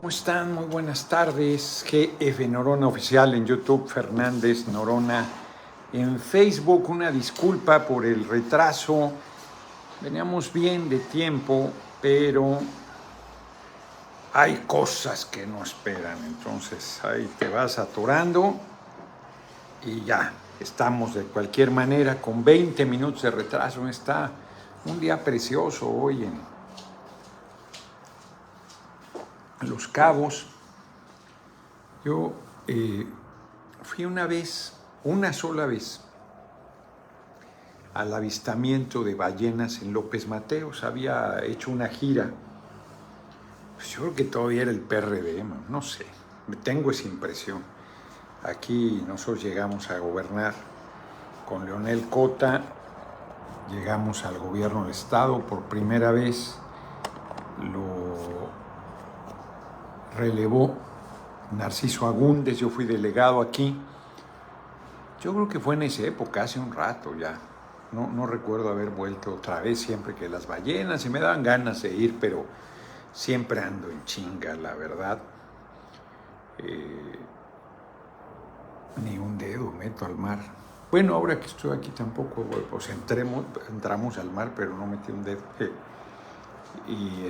¿Cómo están? Muy buenas tardes. GF Norona Oficial en YouTube, Fernández Norona en Facebook. Una disculpa por el retraso. Veníamos bien de tiempo, pero hay cosas que no esperan. Entonces ahí te vas atorando y ya estamos de cualquier manera con 20 minutos de retraso. Está un día precioso hoy en Los Cabos. Yo fui una sola vez, al avistamiento de ballenas en López Mateos. Había hecho una gira. Pues yo creo que todavía era el PRD, no sé, tengo esa impresión. Aquí nosotros llegamos a gobernar con Leonel Cota, llegamos al gobierno del estado por primera vez, lo relevó Narciso Agúndez, yo fui delegado aquí. Yo creo que fue en esa época, hace un rato ya. No recuerdo haber vuelto otra vez, siempre que las ballenas, y me daban ganas de ir, pero siempre ando en chinga, la verdad. Ni un dedo meto al mar. Bueno, ahora que estoy aquí tampoco, pues entramos al mar, pero no metí un dedo. Y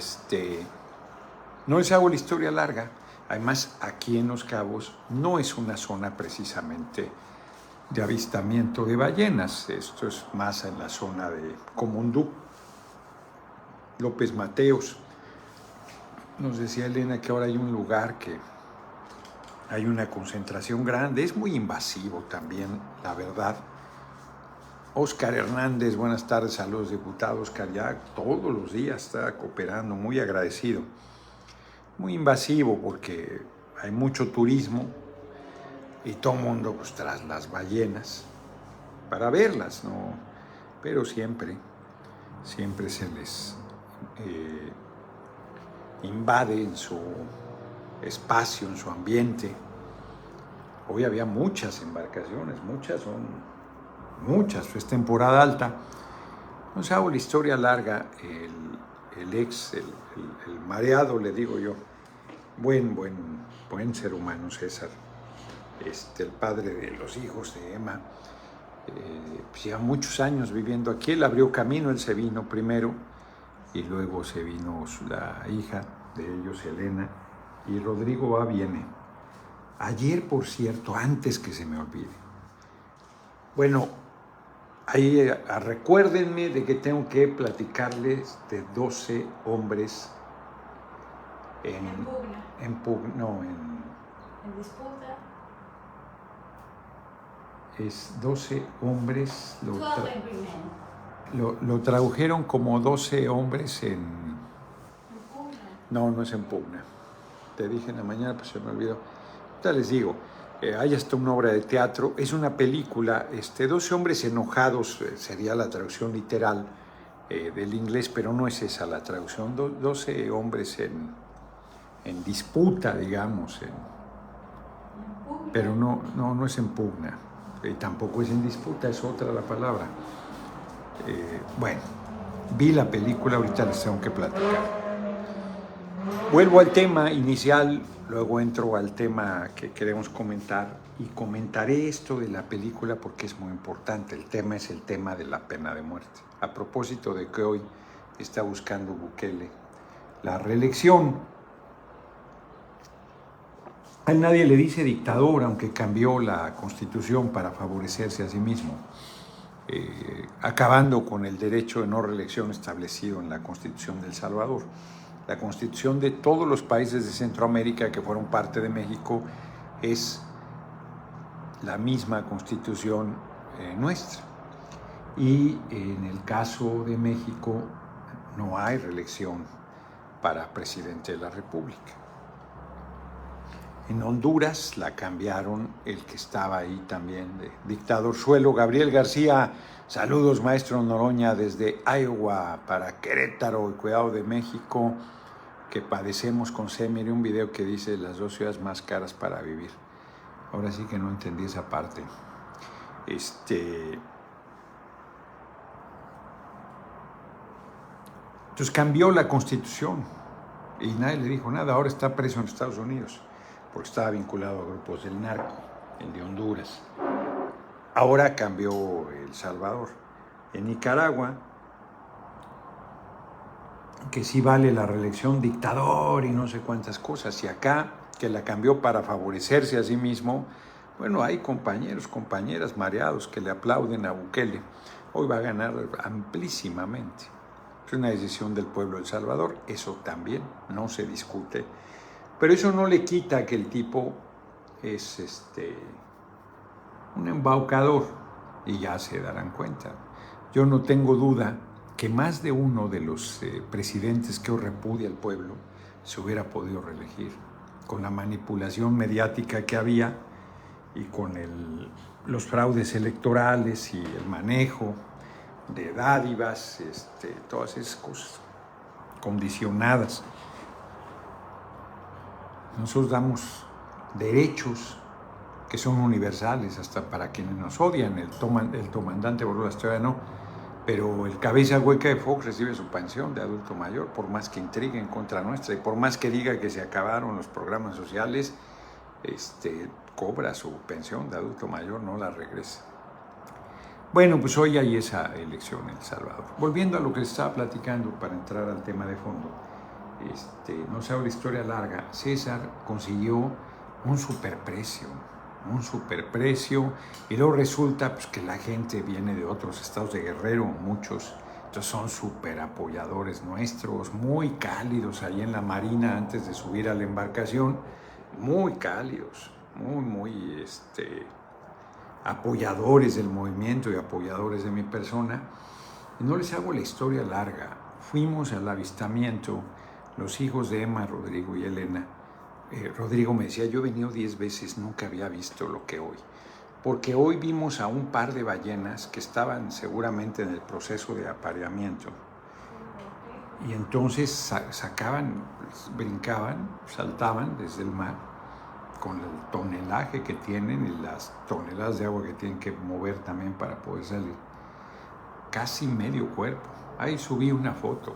no les hago la historia larga. Además, aquí en Los Cabos no es una zona precisamente de avistamiento de ballenas. Esto es más en la zona de Comondú, López Mateos. Nos decía Elena que ahora hay un lugar que hay una concentración grande. Es muy invasivo también, la verdad. Óscar Hernández, buenas tardes, saludos, diputado. Óscar ya todos los días está cooperando, muy agradecido. Muy invasivo porque hay mucho turismo y todo el mundo pues, tras las ballenas para verlas, ¿no? Pero siempre se les invade en su espacio, en su ambiente. Hoy había muchas embarcaciones, muchas, es temporada alta. No sé, hago la historia larga, el mareado, le digo yo, buen ser humano, César, el padre de los hijos de Emma, pues lleva muchos años viviendo aquí. Él abrió camino, él se vino primero y luego se vino la hija de ellos, Elena, y Rodrigo viene. Ayer, por cierto, antes que se me olvide, bueno, ahí recuérdenme de que tengo que platicarles de 12 hombres en disputa. Es 12 hombres, lo tradujeron como 12 hombres en... No es en pugna. Te dije en la mañana, pues se me olvidó. Ya les digo, hay hasta una obra de teatro, es una película, 12 hombres enojados, sería la traducción literal del inglés, pero no es esa la traducción. 12 hombres en disputa, digamos, pero no es en pugna. Tampoco es en disputa, es otra la palabra. Bueno, vi la película, ahorita les tengo que platicar. Vuelvo al tema inicial, luego entro al tema que queremos comentar y comentaré esto de la película porque es muy importante. El tema es el tema de la pena de muerte. A propósito de que hoy está buscando Bukele la reelección. A nadie le dice dictador, aunque cambió la constitución para favorecerse a sí mismo, acabando con el derecho de no reelección establecido en la Constitución de El Salvador. La Constitución de todos los países de Centroamérica que fueron parte de México es la misma Constitución nuestra. Y en el caso de México no hay reelección para presidente de la República. En Honduras la cambiaron, el que estaba ahí también de dictadorzuelo, Gabriel García. Saludos, maestro Noroña, desde Iowa para Querétaro, y cuidado de México, que padecemos con C. Miré un video que dice las 2 ciudades más caras para vivir. Ahora sí que no entendí esa parte. Entonces cambió la Constitución y nadie le dijo nada. Ahora está preso en Estados Unidos porque estaba vinculado a grupos del narco, el de Honduras. Ahora cambió El Salvador. En Nicaragua, que sí vale la reelección, dictador y no sé cuántas cosas, y acá, que la cambió para favorecerse a sí mismo, bueno, hay compañeros, compañeras mareados que le aplauden a Bukele. Hoy va a ganar amplísimamente. Es una decisión del pueblo de El Salvador, eso también no se discute. Pero eso no le quita que el tipo es un embaucador, y ya se darán cuenta. Yo no tengo duda que más de uno de los presidentes que hoy repudia al pueblo se hubiera podido reelegir, con la manipulación mediática que había y con los fraudes electorales y el manejo de dádivas, todas esas cosas condicionadas. Nosotros damos derechos que son universales, hasta para quienes nos odian. El comandante Boludas todavía no, pero el cabeza hueca de Fox recibe su pensión de adulto mayor, por más que intrigue en contra nuestra y por más que diga que se acabaron los programas sociales, cobra su pensión de adulto mayor, no la regresa. Bueno, pues hoy hay esa elección en El Salvador. Volviendo a lo que les estaba platicando, para entrar al tema de fondo, no se hago la historia larga, César consiguió un superprecio, y luego resulta pues, que la gente viene de otros estados de Guerrero, muchos, entonces son súper apoyadores nuestros, muy cálidos ahí en la marina antes de subir a la embarcación, muy cálidos, muy apoyadores del movimiento y apoyadores de mi persona. Y no les hago la historia larga, fuimos al avistamiento, los hijos de Emma, Rodrigo y Elena. Rodrigo me decía, yo he venido 10 veces, nunca había visto lo que hoy. Porque hoy vimos a un par de ballenas que estaban seguramente en el proceso de apareamiento. Y entonces sacaban, brincaban, saltaban desde el mar con el tonelaje que tienen y las toneladas de agua que tienen que mover también para poder salir. Casi medio cuerpo. Ahí subí una foto.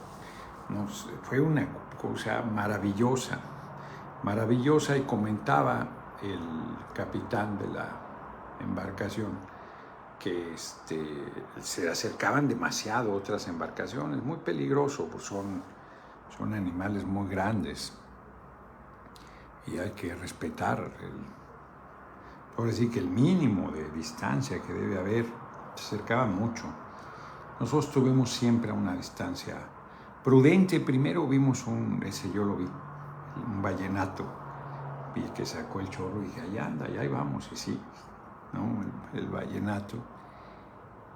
Fue una cosa maravillosa, y comentaba el capitán de la embarcación que se acercaban demasiado otras embarcaciones, muy peligroso, pues son animales muy grandes y hay que respetar ahora sí que el mínimo de distancia que debe haber. Se acercaban mucho. Nosotros tuvimos siempre a una distancia prudente. Primero vimos ese yo lo vi, un vallenato, vi que sacó el chorro y dije, ahí anda, y ahí vamos, y sí, ¿no? El vallenato.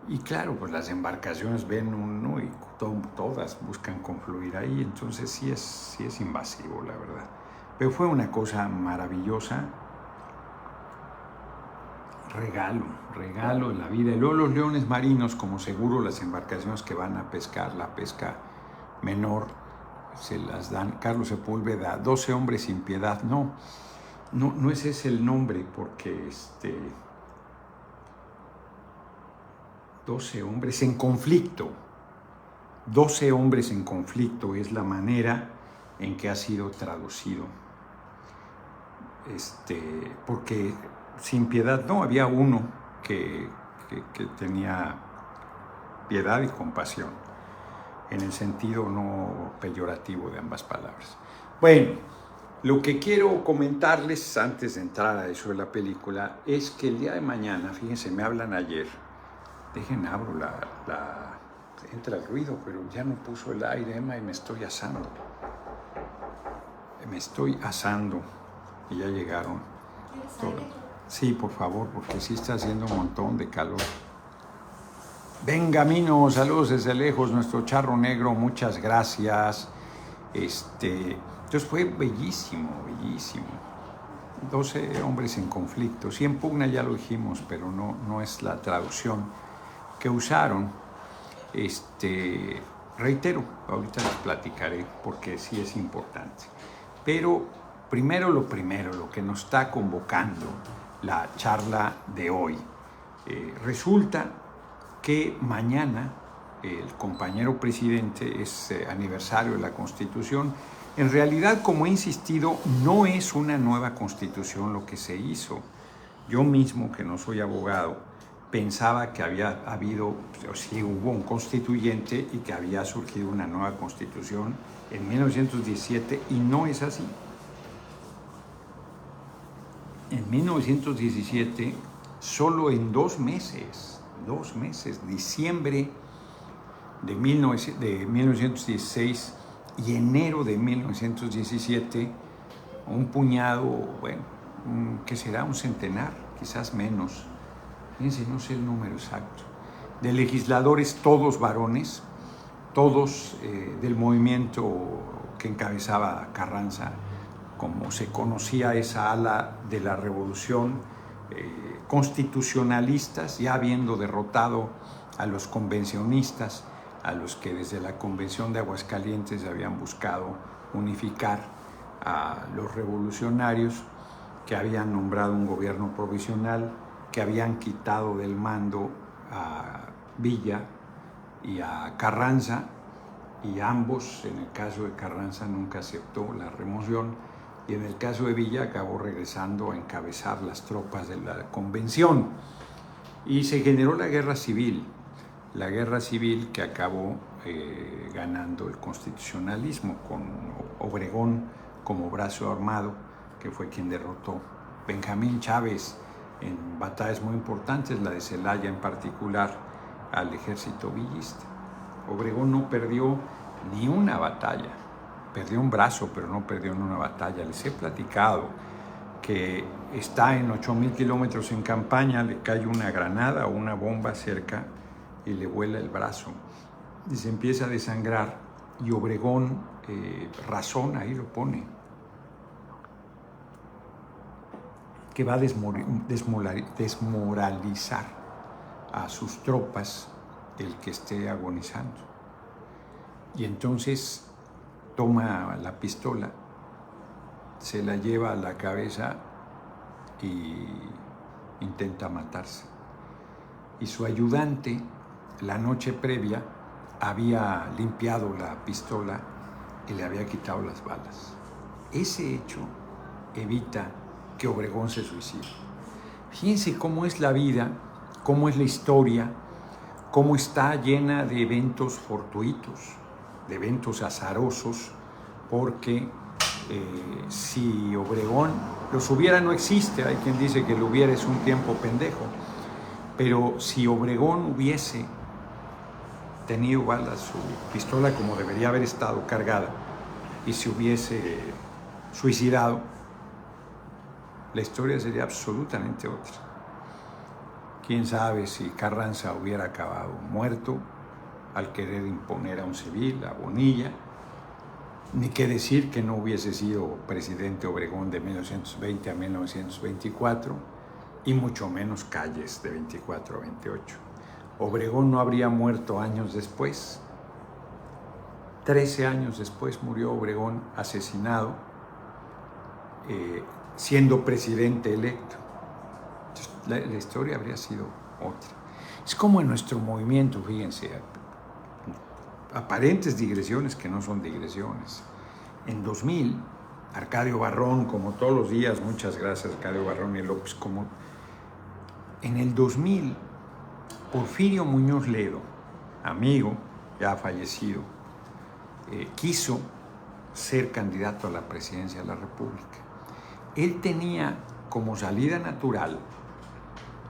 Y claro, pues las embarcaciones ven uno y todas buscan confluir ahí, entonces sí es invasivo, la verdad. Pero fue una cosa maravillosa, regalo en la vida. Y luego los leones marinos, como seguro las embarcaciones que van a pescar, la pesca menor, se las dan. Carlos Sepúlveda, 12 hombres sin piedad. No ese es el nombre, porque 12 hombres en conflicto. 12 hombres en conflicto es la manera en que ha sido traducido. Porque sin piedad no, había uno que tenía piedad y compasión, en el sentido no peyorativo de ambas palabras. Bueno, lo que quiero comentarles antes de entrar a eso de la película es que el día de mañana, fíjense, me hablan ayer, abro entra el ruido, pero ya no puso el aire, Emma, y me estoy asando. Y ya llegaron. Sí, por favor, porque sí está haciendo un montón de calor. Benjamino, saludos desde lejos, nuestro charro negro, muchas gracias. Entonces fue bellísimo. 12 hombres en conflicto. Sí, en pugna ya lo dijimos, pero no es la traducción que usaron. Reitero, ahorita les platicaré porque sí es importante. Pero lo primero, lo que nos está convocando la charla de hoy. Resulta que mañana el compañero presidente es aniversario de la Constitución En realidad, como he insistido, no es una nueva constitución lo que se hizo. Yo mismo, que no soy abogado, pensaba que había habido, o sí hubo un constituyente y que había surgido una nueva constitución en 1917 y no es así. En 1917, solo en 2 meses, diciembre de 1916 y enero de 1917, un puñado, bueno, que será un centenar, quizás menos, fíjense, no sé el número exacto, de legisladores, todos varones, todos del movimiento que encabezaba Carranza, como se conocía esa ala de la revolución, constitucionalistas, ya habiendo derrotado a los convencionistas, a los que desde la Convención de Aguascalientes habían buscado unificar a los revolucionarios, que habían nombrado un gobierno provisional, que habían quitado del mando a Villa y a Carranza, y ambos, en el caso de Carranza, nunca aceptó la remoción, y en el caso de Villa acabó regresando a encabezar las tropas de la Convención. Y se generó la guerra civil que acabó ganando el constitucionalismo, con Obregón como brazo armado, que fue quien derrotó Benjamín Chávez en batallas muy importantes, la de Celaya en particular, al ejército villista. Obregón no perdió ni una batalla, perdió un brazo, pero no perdió en una batalla. Les he platicado que está en 8,000 kilómetros en campaña, le cae una granada o una bomba cerca y le vuela el brazo y se empieza a desangrar, y Obregón razón, ahí lo pone, que va a desmoralizar a sus tropas el que esté agonizando. Y entonces toma la pistola, se la lleva a la cabeza y intenta matarse. Y su ayudante, la noche previa, había limpiado la pistola y le había quitado las balas. Ese hecho evita que Obregón se suicide. Fíjense cómo es la vida, cómo es la historia, cómo está llena de eventos fortuitos, de eventos azarosos, porque si Obregón, los hubiera no existe, hay quien dice que lo hubiera es un tiempo pendejo, pero si Obregón hubiese tenido balas, su pistola como debería haber estado cargada, y se hubiese suicidado, la historia sería absolutamente otra. Quién sabe si Carranza hubiera acabado muerto al querer imponer a un civil, a Bonilla, ni qué decir que no hubiese sido presidente Obregón de 1920 a 1924, y mucho menos Calles de 24 a 28. Obregón no habría muerto años después. 13 años después murió Obregón asesinado, siendo presidente electo. La historia habría sido otra. Es como en nuestro movimiento, fíjense, aparentes digresiones que no son digresiones. En 2000, Arcadio Barrón, como todos los días, muchas gracias Arcadio Barrón y López, como en el 2000, Porfirio Muñoz Ledo, amigo ya fallecido, quiso ser candidato a la presidencia de la República. Él tenía como salida natural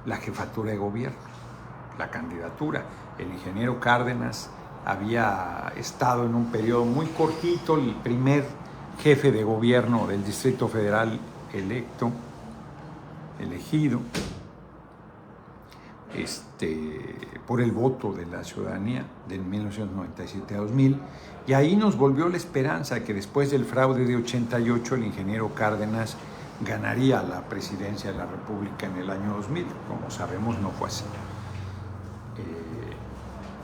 la jefatura de gobierno, la candidatura. El ingeniero Cárdenas había estado en un periodo muy cortito, el primer jefe de gobierno del Distrito Federal elegido por el voto de la ciudadanía del 1997 a 2000, y ahí nos volvió la esperanza que después del fraude de 88 el ingeniero Cárdenas ganaría la presidencia de la República en el año 2000. Como sabemos, no fue así.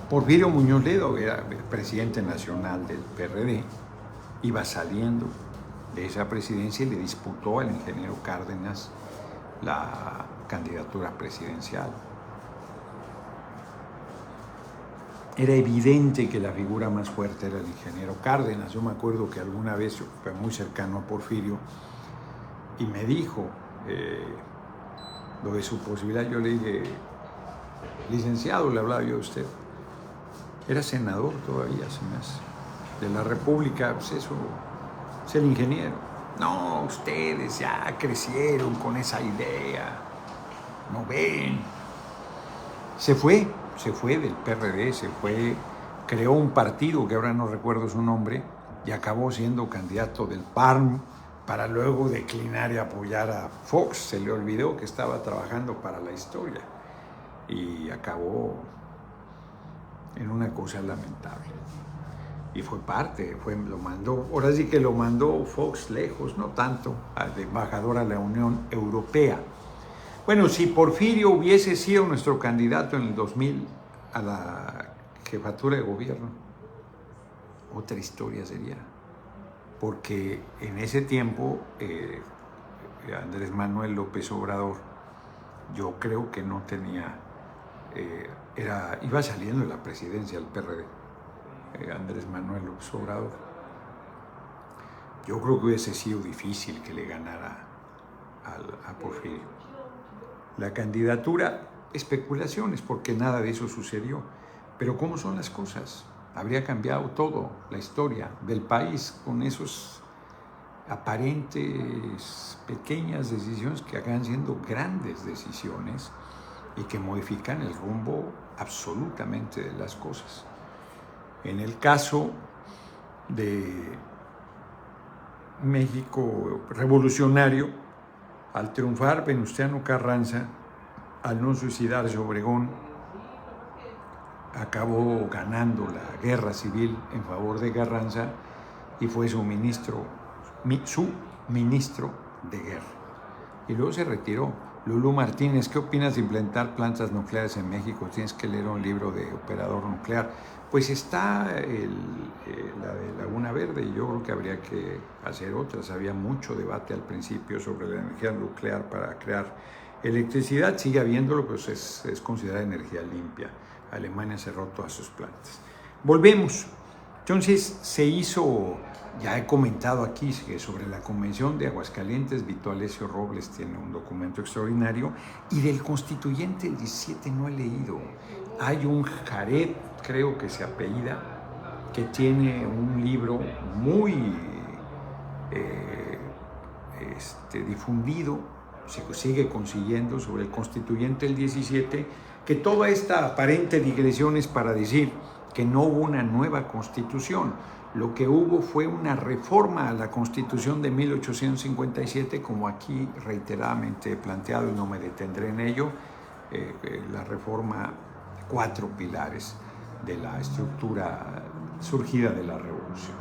Porfirio Muñoz Ledo era presidente nacional del PRD, iba saliendo de esa presidencia y le disputó al ingeniero Cárdenas la candidatura presidencial. era evidente que la figura más fuerte era el ingeniero Cárdenas. Yo me acuerdo que alguna vez yo fui muy cercano a Porfirio y me dijo lo de su posibilidad. Yo le dije, licenciado, le hablaba yo de usted, era senador todavía, se me hace, de la República, pues eso, es el ingeniero. No, ustedes ya crecieron con esa idea, no ven. Se fue del PRD, creó un partido que ahora no recuerdo su nombre y acabó siendo candidato del PARM para luego declinar y apoyar a Fox. Se le olvidó que estaba trabajando para la historia y acabó en una cosa lamentable. Y fue parte, lo mandó, ahora sí que lo mandó Fox lejos, no tanto, de embajador a la Unión Europea. Bueno, si Porfirio hubiese sido nuestro candidato en el 2000 a la jefatura de gobierno, otra historia sería. Porque en ese tiempo, Andrés Manuel López Obrador, yo creo que no tenía, iba saliendo de la presidencia del PRD, Andrés Manuel López Obrador. Yo creo que hubiese sido difícil que le ganara a Porfirio. La candidatura, especulaciones, porque nada de eso sucedió. Pero ¿cómo son las cosas? Habría cambiado todo, la historia del país, con esos aparentes pequeñas decisiones que acaban siendo grandes decisiones y que modifican el rumbo absolutamente de las cosas. En el caso de México revolucionario, al triunfar Venustiano Carranza, al no suicidarse Obregón, acabó ganando la guerra civil en favor de Carranza y fue su ministro de guerra. Y luego se retiró. Lulú Martínez, ¿qué opinas de implantar plantas nucleares en México? Tienes que leer un libro de operador nuclear. Pues está la de Laguna Verde y yo creo que habría que hacer otras. Había mucho debate al principio sobre la energía nuclear para crear electricidad. Sigue habiéndolo, pues es considerada energía limpia. Alemania cerró todas sus plantas. Volvemos. Entonces se hizo, ya he comentado aquí que sobre la Convención de Aguascalientes, Vito Alessio Robles tiene un documento extraordinario, y del Constituyente el 17 no he leído. Hay un Jared, creo que se apellida, que tiene un libro muy difundido, se sigue consiguiendo, sobre el Constituyente del 17, que toda esta aparente digresión es para decir que no hubo una nueva Constitución. Lo que hubo fue una reforma a la Constitución de 1857, como aquí reiteradamente he planteado y no me detendré en ello, la reforma 4 pilares de la estructura surgida de la Revolución,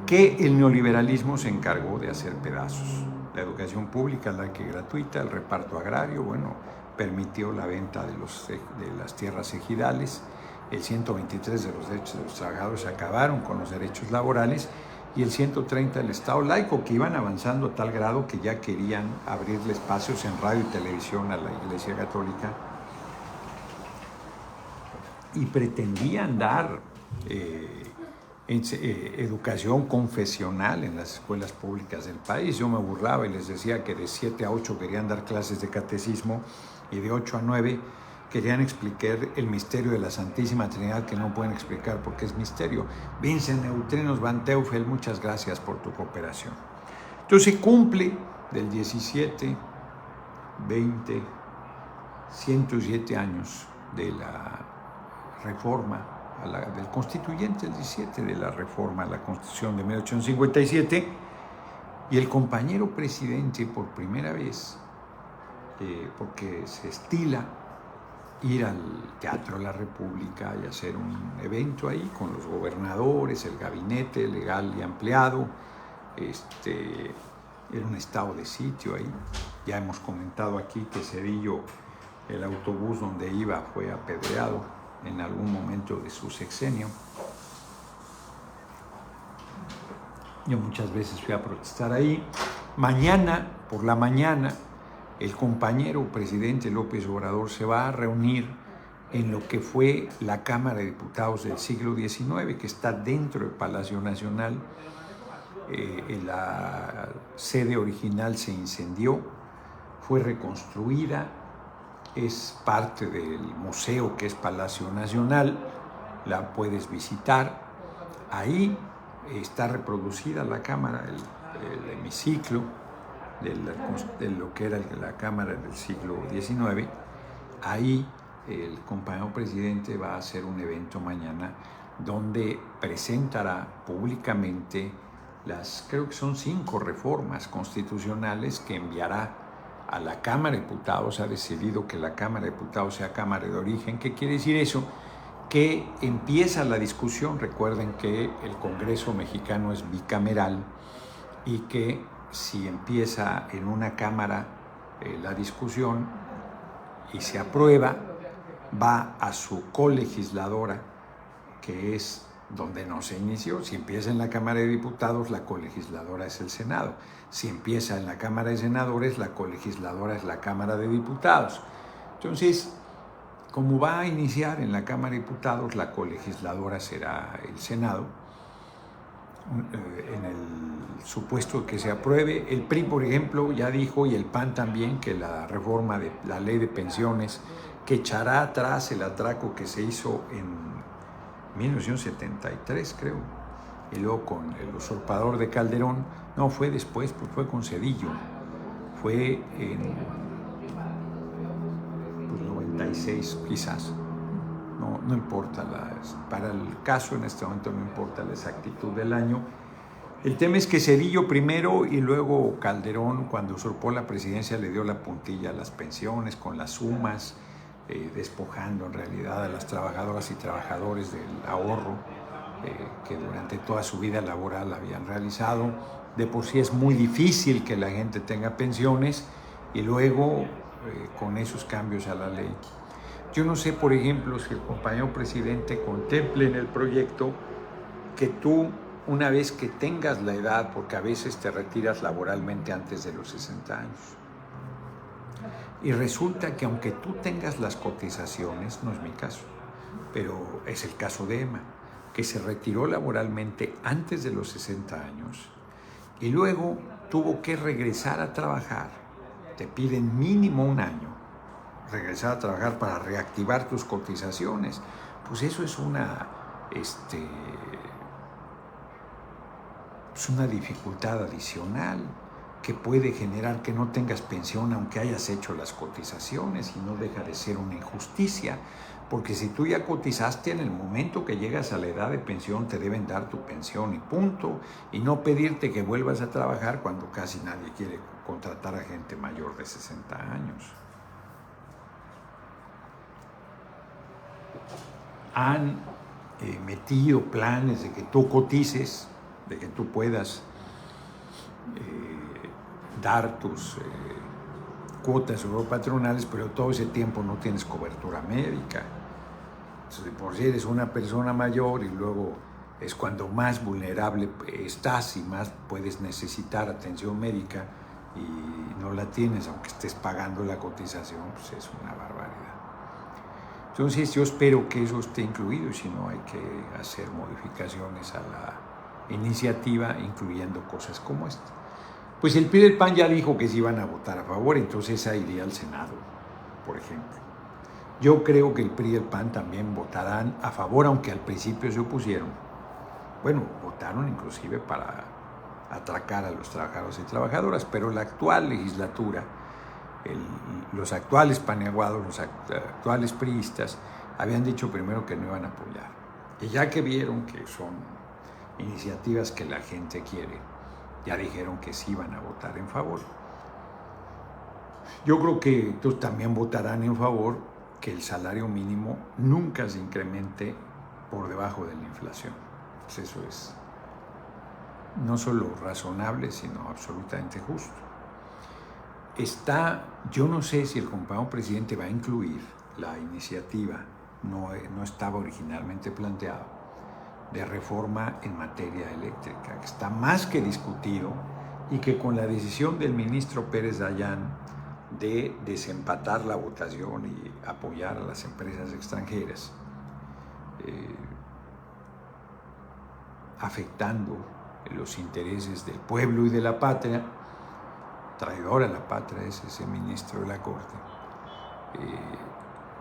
que el neoliberalismo se encargó de hacer pedazos. La educación pública, la que gratuita, el reparto agrario, permitió la venta de las tierras ejidales, el 123 de los derechos de los trabajadores acabaron con los derechos laborales, y el 130 del Estado laico, que iban avanzando a tal grado que ya querían abrirle espacios en radio y televisión a la Iglesia Católica y pretendían dar educación confesional en las escuelas públicas del país. Yo me burlaba y les decía que de 7 a 8 querían dar clases de catecismo y de 8 a 9 querían explicar el misterio de la Santísima Trinidad, que no pueden explicar porque es misterio. Vincent Neutrinos Van Teufel, muchas gracias por tu cooperación. Entonces se cumple del 17, 20, 107 años de la reforma del Constituyente, el 17, de la reforma a la Constitución de 1857, y el compañero presidente, por primera vez, porque se estila ir al Teatro de la República y hacer un evento ahí con los gobernadores, el gabinete legal y ampliado, era un estado de sitio ahí. Ya hemos comentado aquí que Cedillo, el autobús donde iba, fue apedreado en algún momento de su sexenio. Yo muchas veces fui a protestar ahí. Mañana, por la mañana, el compañero presidente López Obrador se va a reunir en lo que fue la Cámara de Diputados del siglo XIX, que está dentro del Palacio Nacional. La sede original se incendió, fue reconstruida, es parte del museo que es Palacio Nacional, la puedes visitar. Ahí está reproducida la Cámara, el hemiciclo de lo que era la Cámara del siglo XIX. Ahí el compañero presidente va a hacer un evento mañana donde presentará públicamente creo que son 5 reformas constitucionales que enviará a la Cámara de Diputados. Ha decidido que la Cámara de Diputados sea Cámara de origen. ¿Qué quiere decir eso? Que empieza la discusión. Recuerden que el Congreso mexicano es bicameral y que si empieza en una cámara la discusión y se aprueba, va a su colegisladora, que es donde no se inició. Si empieza en la Cámara de Diputados, la colegisladora es el Senado. Si empieza en la Cámara de Senadores, la colegisladora es la Cámara de Diputados. Entonces, como va a iniciar en la Cámara de Diputados, la colegisladora será el Senado. En el supuesto que se apruebe, el PRI, por ejemplo, ya dijo, y el PAN también, que la reforma de la ley de pensiones, que echará atrás el atraco que se hizo en 1973, creo, y luego con el usurpador de Calderón. No, fue después, pues fue con Zedillo, fue en 96 quizás. No importa, para el caso en este momento no importa la exactitud del año. El tema es que Zedillo primero y luego Calderón, cuando usurpó la presidencia, le dio la puntilla a las pensiones con las sumas, despojando en realidad a las trabajadoras y trabajadores del ahorro que durante toda su vida laboral habían realizado. De por sí es muy difícil que la gente tenga pensiones y luego con esos cambios a la ley. Yo no sé, por ejemplo, si el compañero presidente contemple en el proyecto que tú, una vez que tengas la edad, porque a veces te retiras laboralmente antes de los 60 años, y resulta que aunque tú tengas las cotizaciones, no es mi caso, pero es el caso de Emma, que se retiró laboralmente antes de los 60 años y luego tuvo que regresar a trabajar. Te piden mínimo un año regresar a trabajar para reactivar tus cotizaciones. Pues eso es una dificultad adicional que puede generar que no tengas pensión aunque hayas hecho las cotizaciones, y no deja de ser una injusticia, porque si tú ya cotizaste, en el momento que llegas a la edad de pensión te deben dar tu pensión y punto, y no pedirte que vuelvas a trabajar cuando casi nadie quiere contratar a gente mayor de 60 años. Han metido planes de que tú cotices, de que tú puedas dar tus cuotas patronales, pero todo ese tiempo no tienes cobertura médica. Entonces, por si eres una persona mayor y luego es cuando más vulnerable estás y más puedes necesitar atención médica y no la tienes, aunque estés pagando la cotización, pues es una barbaridad. Entonces yo espero que eso esté incluido, y si no hay que hacer modificaciones a la iniciativa, incluyendo cosas como esta. Pues el PRI y el PAN ya dijo que se iban a votar a favor, entonces esa iría al Senado, por ejemplo. Yo creo que el PRI y el PAN también votarán a favor, aunque al principio se opusieron. Bueno, votaron inclusive para atracar a los trabajadores y trabajadoras, pero la actual legislatura, los actuales paneaguados, los actuales priistas, habían dicho primero que no iban a apoyar. Y ya que vieron que son iniciativas que la gente quiere, ya dijeron que sí iban a votar en favor. Yo creo que entonces también votarán en favor que el salario mínimo nunca se incremente por debajo de la inflación. Pues eso es no solo razonable, sino absolutamente justo. Yo no sé si el compañero presidente va a incluir la iniciativa, no estaba originalmente planteado, de reforma en materia eléctrica, que está más que discutido y que con la decisión del ministro Pérez Dayán de desempatar la votación y apoyar a las empresas extranjeras, afectando los intereses del pueblo y de la patria. Traidor a la patria es ese ministro de la Corte.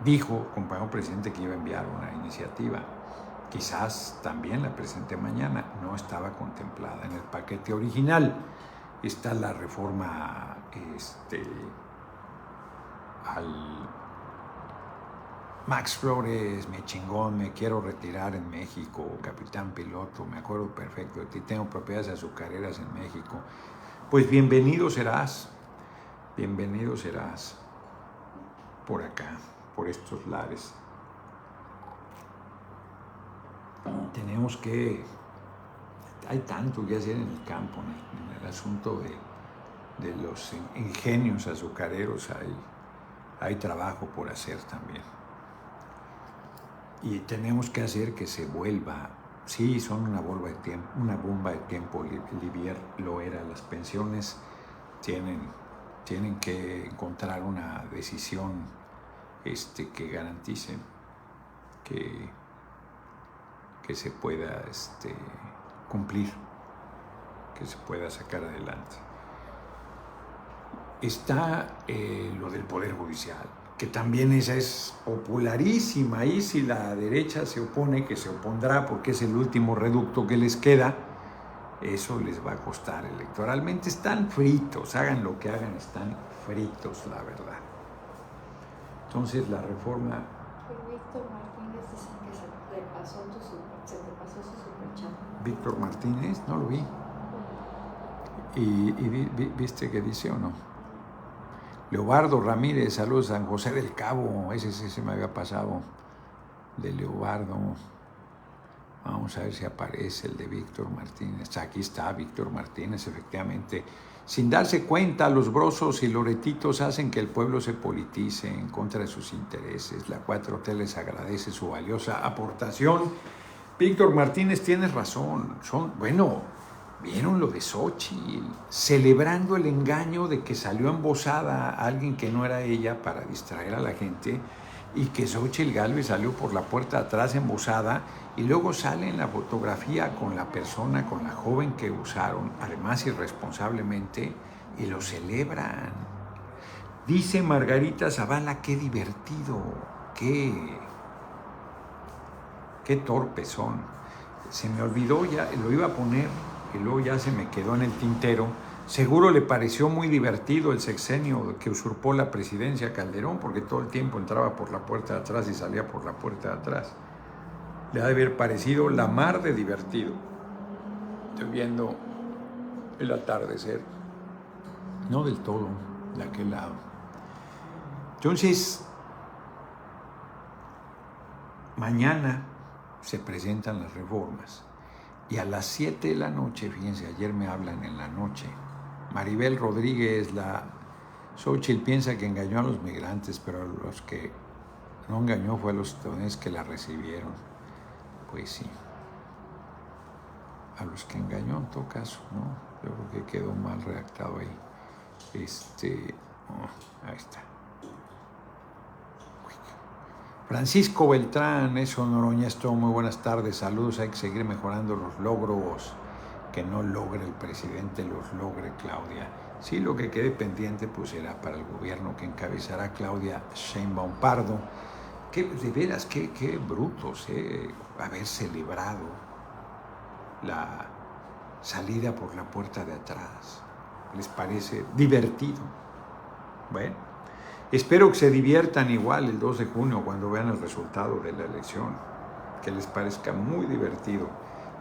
Dijo, compañero presidente, que iba a enviar una iniciativa. Quizás también la presente mañana. No estaba contemplada en el paquete original. Está la reforma al Max Flores, me chingón, me quiero retirar en México, capitán piloto, me acuerdo perfecto de ti, tengo propiedades azucareras en México. Pues bienvenido serás por acá, por estos lares. Tenemos que, hay tanto que hacer en el campo, en el asunto de los ingenios azucareros, hay trabajo por hacer también. Y tenemos que hacer que se vuelva, sí, son una bomba de tiempo, Livier lo era. Las pensiones tienen que encontrar una decisión que garantice que se pueda cumplir, que se pueda sacar adelante. Está lo del Poder Judicial, que también esa es popularísima. Ahí si la derecha se opone, que se opondrá porque es el último reducto que les queda, eso les va a costar electoralmente. Están fritos, hagan lo que hagan, están fritos, la verdad. Entonces la reforma... Víctor Martínez dicen que se te pasó su superchat. Víctor Martínez, no lo vi. ¿Y viste qué dice o no? Leobardo Ramírez, saludos, San José del Cabo, ese se me había pasado, de Leobardo. Vamos a ver si aparece el de Víctor Martínez. Aquí está Víctor Martínez, efectivamente. Sin darse cuenta, los Brosos y Loretitos hacen que el pueblo se politice en contra de sus intereses. La 4T les agradece su valiosa aportación. Víctor Martínez, tienes razón. Vieron lo de Xóchitl, celebrando el engaño de que salió embosada a alguien que no era ella para distraer a la gente, y que Xóchitl Gálvez salió por la puerta de atrás embosada, y luego sale en la fotografía con la persona, con la joven que usaron, además irresponsablemente, y lo celebran. Dice Margarita Zavala, qué divertido, qué torpes son. Se me olvidó, ya lo iba a poner, y luego ya se me quedó en el tintero. Seguro le pareció muy divertido el sexenio que usurpó la presidencia Calderón, porque todo el tiempo entraba por la puerta de atrás y salía por la puerta de atrás. Le ha de haber parecido la mar de divertido. Estoy viendo el atardecer, no del todo, de aquel lado. Entonces, mañana se presentan las reformas. Y a las 7 de la noche, fíjense, ayer me hablan en la noche, Maribel Rodríguez, Xóchitl piensa que engañó a los migrantes, pero los que no engañó fue a los estadounidenses que la recibieron. Pues sí, a los que engañó en todo caso, ¿no? Yo creo que quedó mal redactado ahí. Ahí está. Francisco Beltrán, eso Noroña, esto, muy buenas tardes, saludos, hay que seguir mejorando los logros, que no logre el presidente, los logre Claudia. Sí, lo que quede pendiente pues será para el gobierno que encabezará Claudia Sheinbaum Pardo. De veras, qué brutos, haber celebrado la salida por la puerta de atrás. ¿Les parece divertido? Bueno, espero que se diviertan igual el 2 de junio cuando vean el resultado de la elección, que les parezca muy divertido,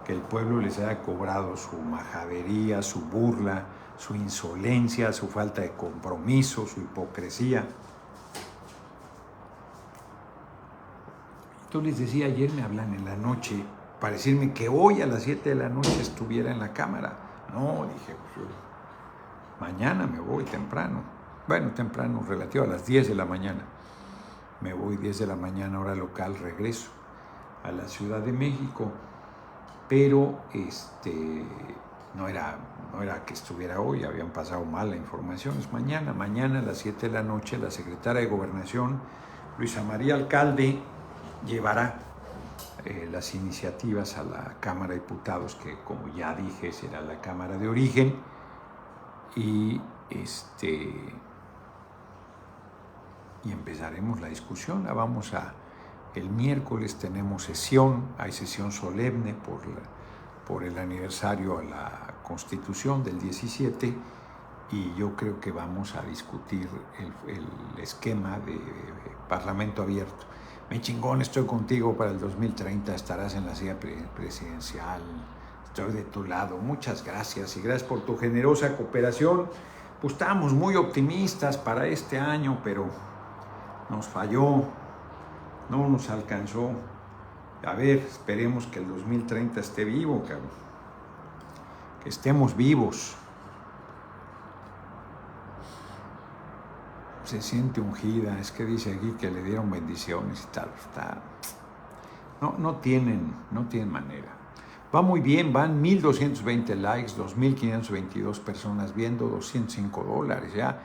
que el pueblo les haya cobrado su majadería, su burla, su insolencia, su falta de compromiso, su hipocresía. Yo les decía, ayer me hablan en la noche para decirme que hoy a las 7 de la noche estuviera en la Cámara. No, dije, pues, mañana me voy temprano. Bueno, temprano, relativo a las 10 de la mañana. Me voy 10 de la mañana, hora local, regreso a la Ciudad de México. Pero no era que estuviera hoy, habían pasado mal la información, es mañana a las 7 de la noche la secretaria de Gobernación, Luisa María Alcalde, llevará las iniciativas a la Cámara de Diputados, que como ya dije será la Cámara de Origen, y empezaremos la discusión. El miércoles tenemos sesión, hay sesión solemne por el aniversario a la Constitución del 17, y yo creo que vamos a discutir el esquema de Parlamento abierto. Mi chingón, estoy contigo para el 2030, estarás en la silla presidencial, estoy de tu lado, muchas gracias y gracias por tu generosa cooperación. Pues estábamos muy optimistas para este año, pero nos falló, no nos alcanzó. A ver, esperemos que el 2030 esté vivo, cabrón, que estemos vivos. Se siente ungida, es que dice aquí que le dieron bendiciones y tal. No tienen manera. Va muy bien, van 1,220 likes, 2,522 personas viendo, $205 ya.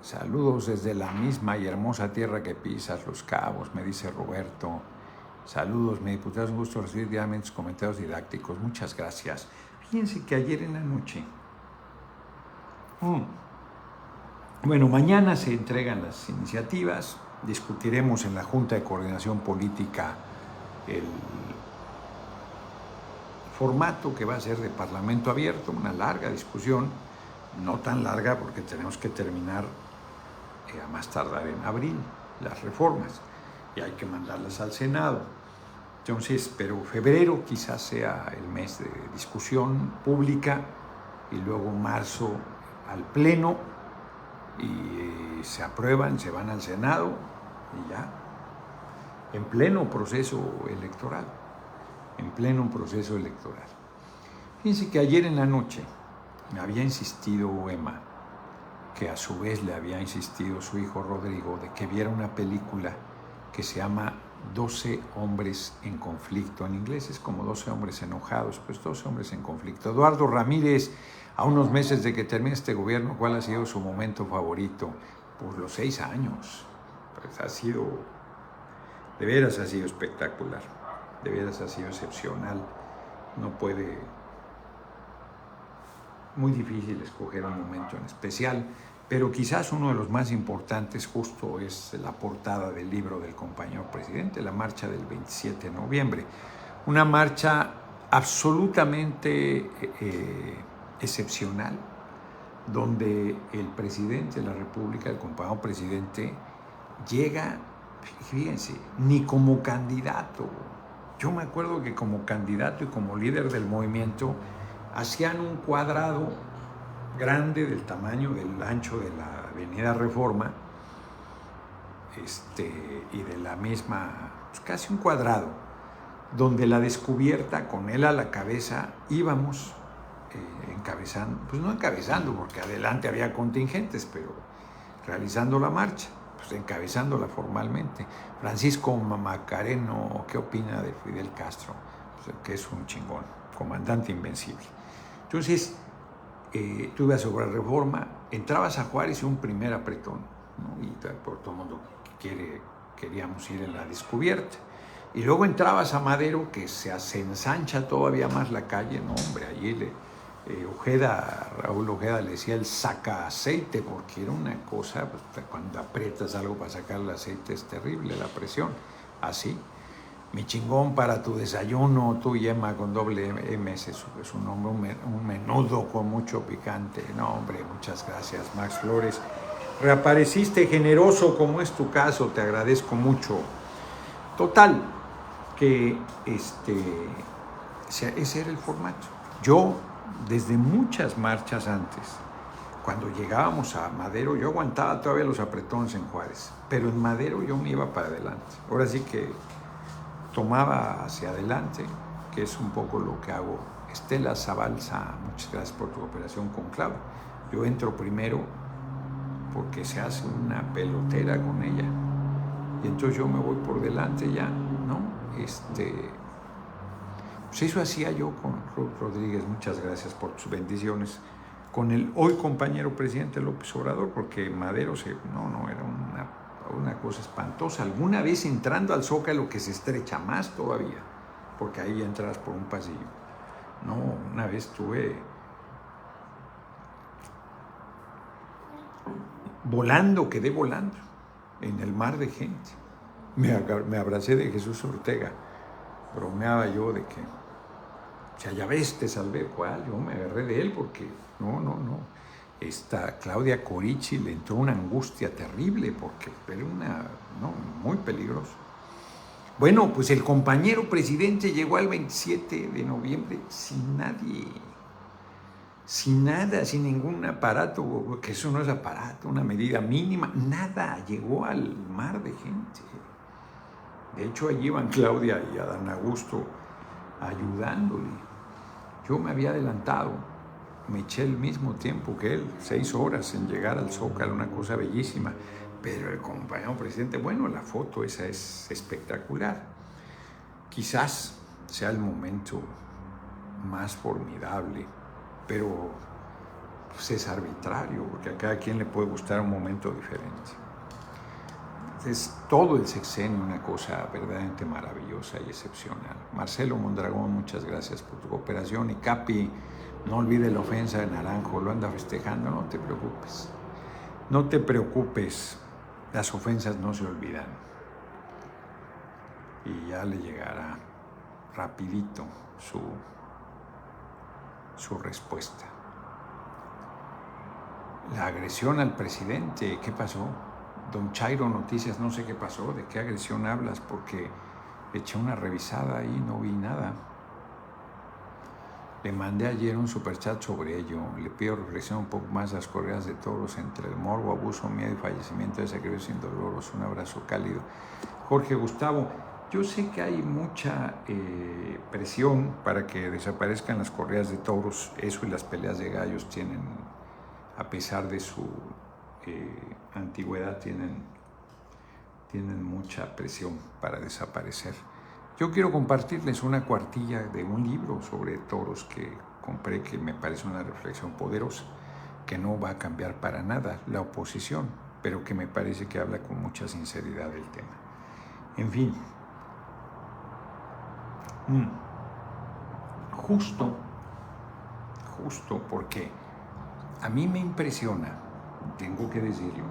Saludos desde la misma y hermosa tierra que pisas, Los Cabos, me dice Roberto. Saludos, mi diputado, es un gusto recibir diariamente sus comentarios didácticos. Muchas gracias. Fíjense que ayer en la noche... Bueno, mañana se entregan las iniciativas, discutiremos en la Junta de Coordinación Política el formato que va a ser de Parlamento abierto, una larga discusión, no tan larga porque tenemos que terminar a más tardar en abril las reformas y hay que mandarlas al Senado. Entonces, pero febrero quizás sea el mes de discusión pública y luego marzo al Pleno, y se aprueban, se van al Senado y ya, en pleno proceso electoral, Fíjense que ayer en la noche me había insistido Emma, que a su vez le había insistido su hijo Rodrigo, de que viera una película que se llama 12 hombres en conflicto. En inglés es como 12 hombres enojados, pues 12 hombres en conflicto. Eduardo Ramírez, a unos meses de que termine este gobierno, ¿cuál ha sido su momento favorito? Pues los 6 años. Pues de veras ha sido espectacular, de veras ha sido excepcional. Muy difícil escoger un momento en especial, pero quizás uno de los más importantes justo es la portada del libro del compañero presidente, la marcha del 27 de noviembre. Una marcha absolutamente excepcional, donde el presidente de la República, el compañero presidente, llega, fíjense, ni como candidato. Yo me acuerdo que como candidato y como líder del movimiento hacían un cuadrado grande del tamaño del ancho de la Avenida Reforma, y de la misma, pues casi un cuadrado, donde la descubierta, con él a la cabeza, íbamos encabezando, pues no encabezando porque adelante había contingentes, pero realizando la marcha, pues encabezándola formalmente. Francisco Macareno, ¿qué opina de Fidel Castro? Pues que es un chingón, comandante invencible. Entonces, tú ibas sobre Reforma, entrabas a Juárez y un primer apretón, ¿no? Y por todo el mundo queríamos ir en la descubierta. Y luego entrabas a Madero, que se ensancha todavía más la calle, no hombre, allí Raúl Ojeda le decía el saca aceite, porque era una cosa, pues, cuando aprietas algo para sacar el aceite es terrible la presión, así. Mi chingón para tu desayuno, tú y Emma con doble M, es un hombre, un menudo con mucho picante. No, hombre, muchas gracias, Max Flores. Reapareciste generoso, como es tu caso, te agradezco mucho. Total, que ese era el formato. Yo, desde muchas marchas antes, cuando llegábamos a Madero, yo aguantaba todavía los apretones en Juárez, pero en Madero yo me iba para adelante. Ahora sí que tomaba hacia adelante, que es un poco lo que hago. Estela Zabalza, muchas gracias por tu cooperación con Claudio. Yo entro primero porque se hace una pelotera con ella, y entonces yo me voy por delante ya, ¿no? Pues eso hacía yo con Ruth Rodríguez, muchas gracias por tus bendiciones, con el hoy compañero presidente López Obrador, porque Madero era una cosa espantosa. Alguna vez entrando al Zócalo, que se estrecha más todavía, porque ahí entras por un pasillo. No, una vez estuve quedé volando en el mar de gente. Me abracé de Jesús Ortega, bromeaba yo de que, o sea, ya ves, te salvé. ¿Cuál? Yo me agarré de él porque, no. Esta Claudia Corici le entró una angustia terrible porque era muy peligroso. Bueno, pues el compañero presidente llegó al 27 de noviembre sin nadie, sin nada, sin ningún aparato, que eso no es aparato, una medida mínima, nada, llegó al mar de gente. De hecho, allí iban Claudia y Adán Augusto ayudándole. Yo me había adelantado, me eché el mismo tiempo que él, 6 horas en llegar al Zócalo, una cosa bellísima. Pero el compañero presidente, bueno, la foto esa es espectacular. Quizás sea el momento más formidable, pero pues es arbitrario, porque a cada quien le puede gustar un momento diferente. Es todo el sexenio una cosa verdaderamente maravillosa y excepcional. Marcelo Mondragón, muchas gracias por tu cooperación. Y Capi, no olvide la ofensa de Naranjo, lo anda festejando, no te preocupes. No te preocupes, las ofensas no se olvidan. Y ya le llegará rapidito su respuesta. La agresión al presidente, ¿qué pasó? Don Chairo Noticias, no sé qué pasó, de qué agresión hablas, porque eché una revisada y no vi nada. Le mandé ayer un superchat sobre ello. Le pido reflexión un poco más las correas de toros entre el morbo, abuso, miedo y fallecimiento de sacrificios indoloros. Un abrazo cálido. Jorge Gustavo, yo sé que hay mucha presión para que desaparezcan las correas de toros. Eso y las peleas de gallos tienen, a pesar de su antigüedad, tienen mucha presión para desaparecer. Yo quiero compartirles una cuartilla de un libro sobre toros que compré, que me parece una reflexión poderosa, que no va a cambiar para nada la oposición, pero que me parece que habla con mucha sinceridad del tema. En fin, justo porque a mí me impresiona, tengo que decirlo,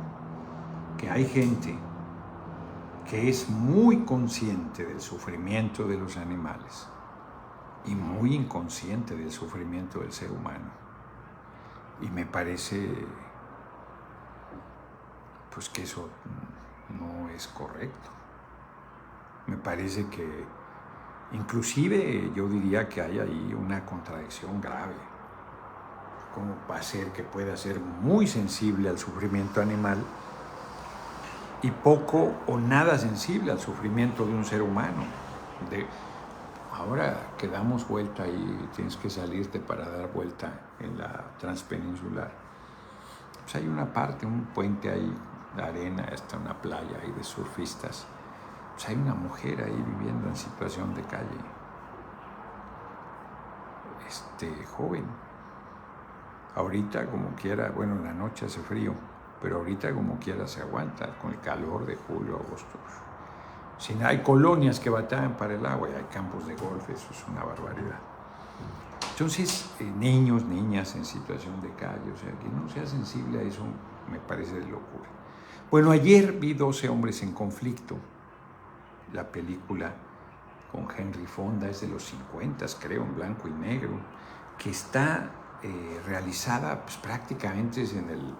que hay gente que es muy consciente del sufrimiento de los animales y muy inconsciente del sufrimiento del ser humano. Y me parece pues que eso no es correcto. Me parece que inclusive yo diría que hay ahí una contradicción grave. ¿Cómo va a ser que pueda ser muy sensible al sufrimiento animal y poco o nada sensible al sufrimiento de un ser humano? Ahora que damos vuelta y tienes que salirte para dar vuelta en la transpeninsular, pues hay una parte, un puente ahí de arena, está una playa ahí de surfistas. Pues hay una mujer ahí viviendo en situación de calle, joven. Ahorita como quiera, bueno, en la noche hace frío, pero ahorita como quiera se aguanta con el calor de julio, agosto. Hay colonias que batallan para el agua y hay campos de golf, eso es una barbaridad. Entonces, niños, niñas en situación de calle, o sea, que no sea sensible a eso me parece de locura. Bueno, ayer vi 12 hombres en conflicto, la película con Henry Fonda, es de los 50, creo, en blanco y negro, que está realizada pues, prácticamente en el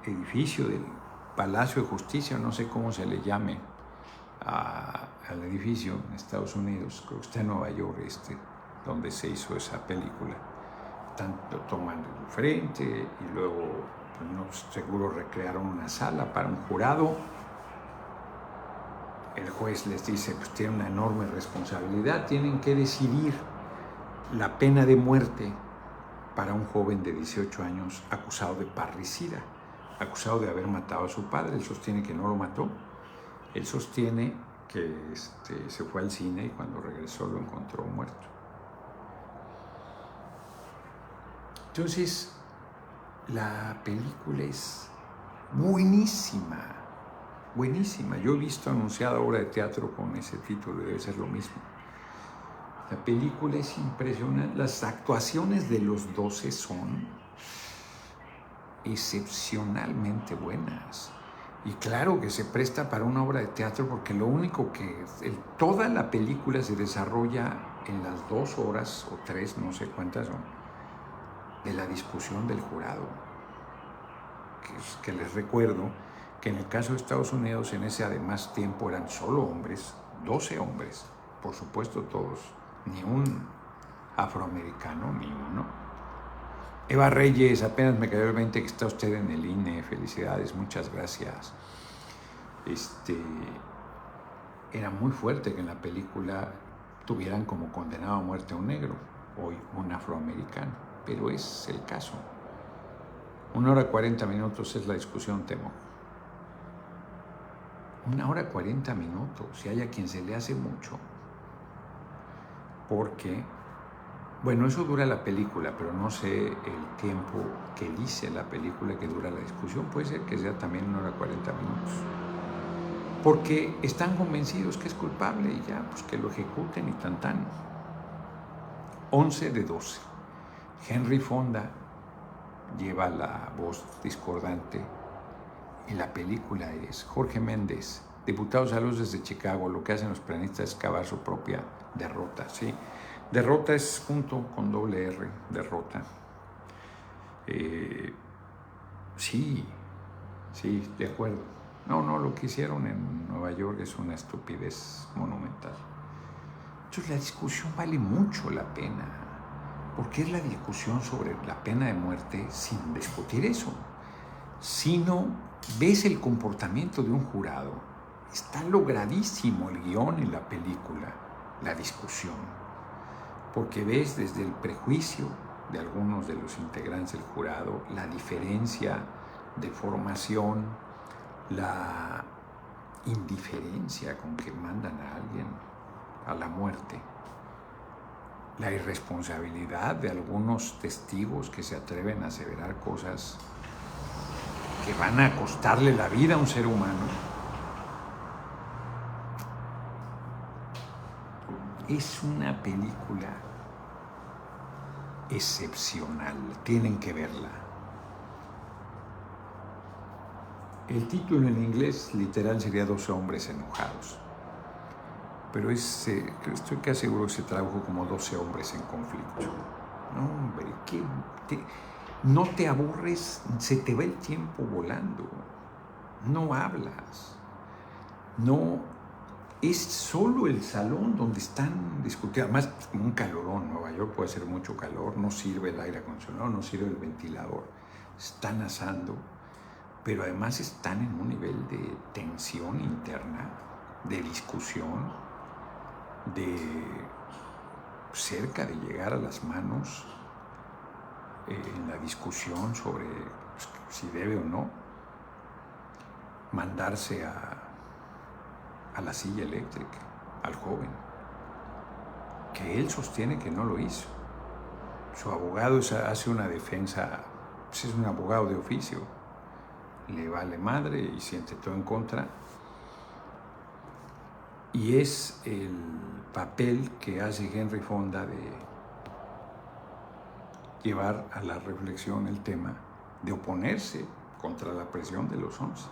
edificio del Palacio de Justicia, no sé cómo se le llame al edificio en Estados Unidos, creo que está en Nueva York, donde se hizo esa película. Tanto toman el frente y luego, pues, no, seguro recrearon una sala para un jurado. El juez les dice, pues tienen una enorme responsabilidad, tienen que decidir la pena de muerte para un joven de 18 años acusado de parricida, acusado de haber matado a su padre. Él sostiene que no lo mató, él sostiene que se fue al cine y cuando regresó lo encontró muerto. Entonces, la película es buenísima, buenísima. Yo he visto anunciada obra de teatro con ese título y debe ser lo mismo. La película es impresionante. Las actuaciones de los 12 son excepcionalmente buenas. Y claro que se presta para una obra de teatro porque lo único que... toda la película se desarrolla en las 2 horas o 3, no sé cuántas son, de la discusión del jurado. Que les recuerdo que en el caso de Estados Unidos en ese además tiempo eran solo hombres, 12 hombres, por supuesto todos, ni un afroamericano, ni uno. Eva Reyes, apenas me cayó el 20 que está usted en el INE, felicidades, muchas gracias. Era muy fuerte que en la película tuvieran como condenado a muerte a un negro, hoy un afroamericano, pero es el caso. 1 hora 40 minutos es la discusión, temo. 1 hora 40 minutos, si hay a quien se le hace mucho. Porque, bueno, eso dura la película, pero no sé el tiempo que dice la película que dura la discusión. Puede ser que sea también 1 hora 40 minutos. Porque están convencidos que es culpable y ya, pues que lo ejecuten y tan. 11 de 12. Henry Fonda lleva la voz discordante y la película es Jorge Méndez, diputados a luz desde Chicago. Lo que hacen los planistas es cavar su propia derrota, ¿sí? Derrota es junto con doble R, derrota. Sí, de acuerdo. No, lo que hicieron en Nueva York es una estupidez monumental. Entonces la discusión vale mucho la pena, porque es la discusión sobre la pena de muerte sin discutir eso, sino ves el comportamiento de un jurado. Está logradísimo el guión en la película, la discusión, porque ves desde el prejuicio de algunos de los integrantes del jurado, la diferencia de formación, la indiferencia con que mandan a alguien a la muerte, la irresponsabilidad de algunos testigos que se atreven a aseverar cosas que van a costarle la vida a un ser humano. Es una película excepcional, tienen que verla. El título en inglés literal sería 12 hombres enojados, pero estoy casi seguro que se tradujo como 12 hombres en conflicto. No, hombre, no te aburres, se te va el tiempo volando, no hablas, no, es solo el salón donde están discutiendo. Además, un calorón, Nueva York puede hacer mucho calor, no sirve el aire acondicionado, no sirve el ventilador, están asando, pero además están en un nivel de tensión interna, de discusión, de cerca de llegar a las manos en la discusión sobre si debe o no mandarse a la silla eléctrica al joven, que él sostiene que no lo hizo. Su abogado hace una defensa, pues es un abogado de oficio, le vale madre y siente todo en contra, y es el papel que hace Henry Fonda de llevar a la reflexión el tema, de oponerse contra la presión de los 11.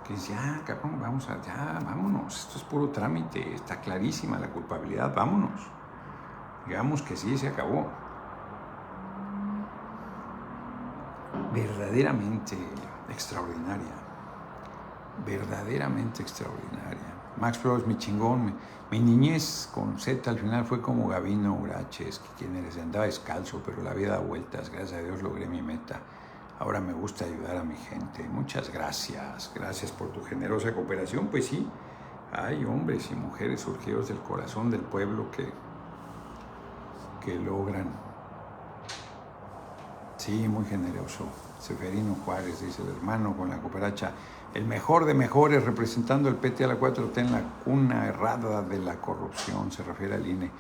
Que dice, ya, cabrón, vámonos, esto es puro trámite, está clarísima la culpabilidad, vámonos. Digamos que sí, se acabó. Verdaderamente extraordinaria, verdaderamente extraordinaria. Max Flores, mi chingón, mi niñez con Z al final fue como Gabino Uraches, quien eres, andaba descalzo, pero la vida da vueltas, gracias a Dios logré mi meta. Ahora me gusta ayudar a mi gente. Muchas gracias. Gracias por tu generosa cooperación. Pues sí, hay hombres y mujeres surgidos del corazón del pueblo que logran. Sí, muy generoso. Seferino Juárez, dice el hermano con la cooperacha. El mejor de mejores representando el PT a la 4T en la cuna errada de la corrupción, se refiere al INE.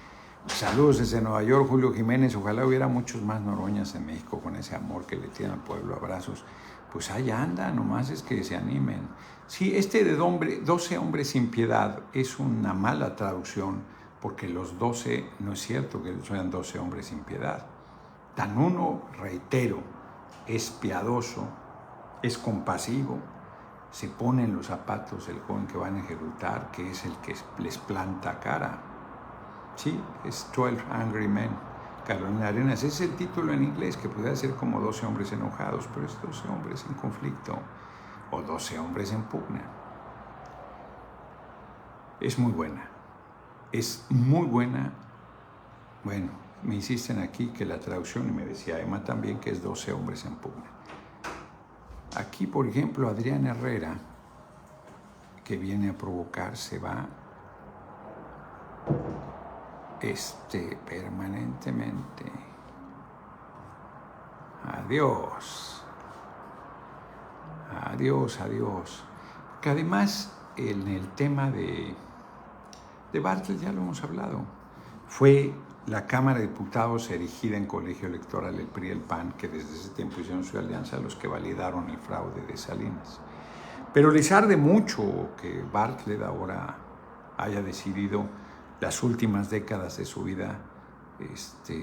Saludos desde Nueva York, Julio Jiménez. Ojalá hubiera muchos más Noroñas en México con ese amor que le tienen al pueblo. Abrazos. Pues ahí anda, nomás es que se animen. Sí, este de 12 hombres sin piedad es una mala traducción, porque los 12, no es cierto que sean 12 hombres sin piedad. Tan uno, reitero, es piadoso, es compasivo, se pone en los zapatos del joven que van a ejecutar, que es el que les planta cara. Sí, es 12 Angry Men. Carolina Arenas, ese es el título en inglés, que podría ser como 12 hombres enojados, pero es 12 hombres en conflicto, o 12 hombres en pugna. Es muy buena, es muy buena. Bueno, me insisten aquí que la traducción, y me decía Emma también, que es 12 hombres en pugna. Aquí, por ejemplo, Adrián Herrera, que viene a provocar, se va permanentemente. Adiós. Adiós, adiós. Que además, en el tema de Bartlett ya lo hemos hablado. Fue la Cámara de Diputados erigida en colegio electoral, el PRI y el PAN, que desde ese tiempo hicieron su alianza, los que validaron el fraude de Salinas. Pero les arde mucho que Bartlett ahora haya decidido las últimas décadas de su vida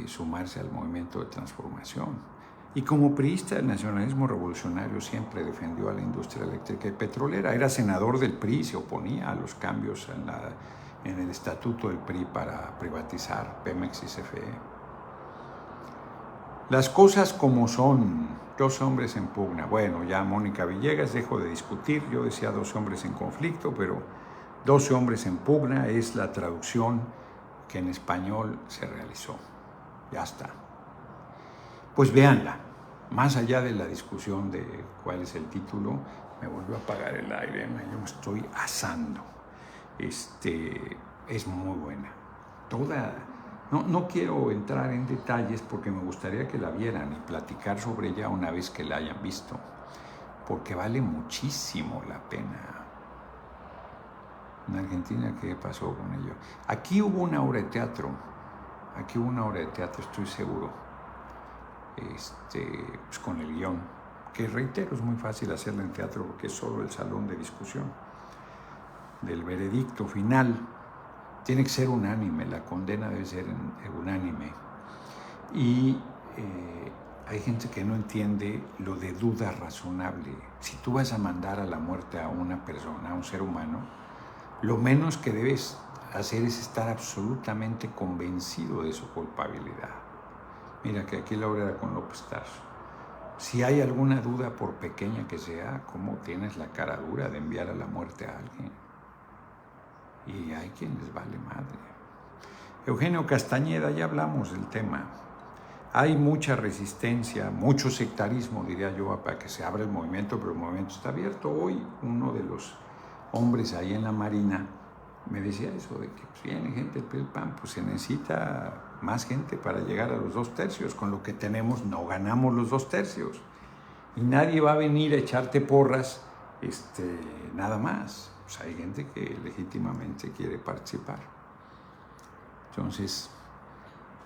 sumarse al movimiento de transformación. Y como priista, el nacionalismo revolucionario siempre defendió a la industria eléctrica y petrolera. Era senador del PRI y se oponía a los cambios en el estatuto del PRI para privatizar Pemex y CFE. Las cosas como son, 2 hombres en pugna. Bueno, ya Mónica Villegas, dejo de discutir, yo decía 2 hombres en conflicto, pero 12 hombres en pugna es la traducción que en español se realizó. Ya está. Pues véanla, más allá de la discusión de cuál es el título, me volvió a apagar el aire, yo me estoy asando. Es muy buena. No quiero entrar en detalles porque me gustaría que la vieran y platicar sobre ella una vez que la hayan visto, porque vale muchísimo la pena. En Argentina, ¿qué pasó con ello? Aquí hubo una obra de teatro, estoy seguro, pues con el guión, que reitero, es muy fácil hacerla en teatro porque es solo el salón de discusión del veredicto final. Tiene que ser unánime, la condena debe ser unánime. Y hay gente que no entiende lo de duda razonable. Si tú vas a mandar a la muerte a una persona, a un ser humano, lo menos que debes hacer es estar absolutamente convencido de su culpabilidad. Mira que aquí la obra era con López Tarso. Si hay alguna duda, por pequeña que sea, ¿cómo tienes la cara dura de enviar a la muerte a alguien? Y hay quien les vale madre. Eugenio Castañeda, ya hablamos del tema. Hay mucha resistencia, mucho sectarismo, diría yo, para que se abra el movimiento, pero el movimiento está abierto. Hoy uno de los hombres ahí en la Marina me decía eso, de que pues, viene gente del PAN, pues se necesita más gente para llegar a los 2/3. Con lo que tenemos no ganamos los 2/3. Y nadie va a venir a echarte porras nada más. Pues hay gente que legítimamente quiere participar. Entonces,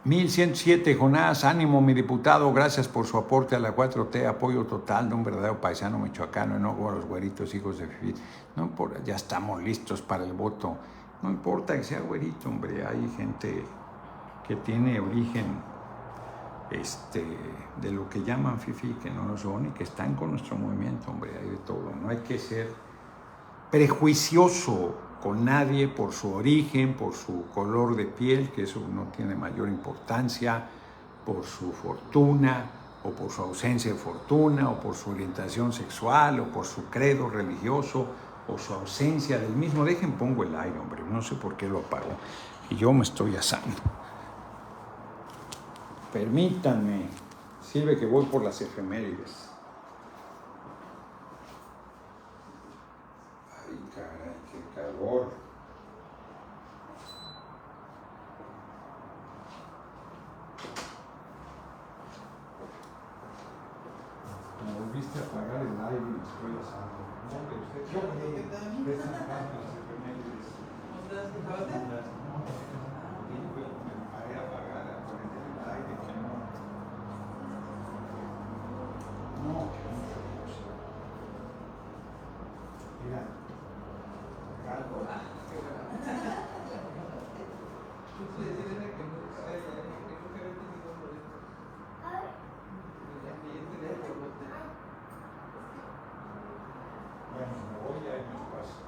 1107, Jonás, ánimo mi diputado, gracias por su aporte a la 4T, apoyo total de un verdadero paisano michoacano, enojo a los güeritos hijos de Fifi. No importa, ya estamos listos para el voto. No importa que sea güerito, hombre, hay gente que tiene origen de lo que llaman Fifi, que no lo son y que están con nuestro movimiento, hombre, hay de todo. No hay que ser prejuicioso con nadie por su origen, por su color de piel, que eso no tiene mayor importancia, por su fortuna, o por su ausencia de fortuna, o por su orientación sexual, o por su credo religioso, o su ausencia del mismo. Pongo el aire, hombre, no sé por qué lo apago, y yo me estoy asando. Permítanme, sirve que voy por las efemérides. Ay, caray, qué calor. volviste a apagar el aire y me estoy asando. No, pero usted, yo me paré a apagar, a prender el aire, que no. No, que mucha cosa. Mira, caldo. Bueno, me voy a ir despacio.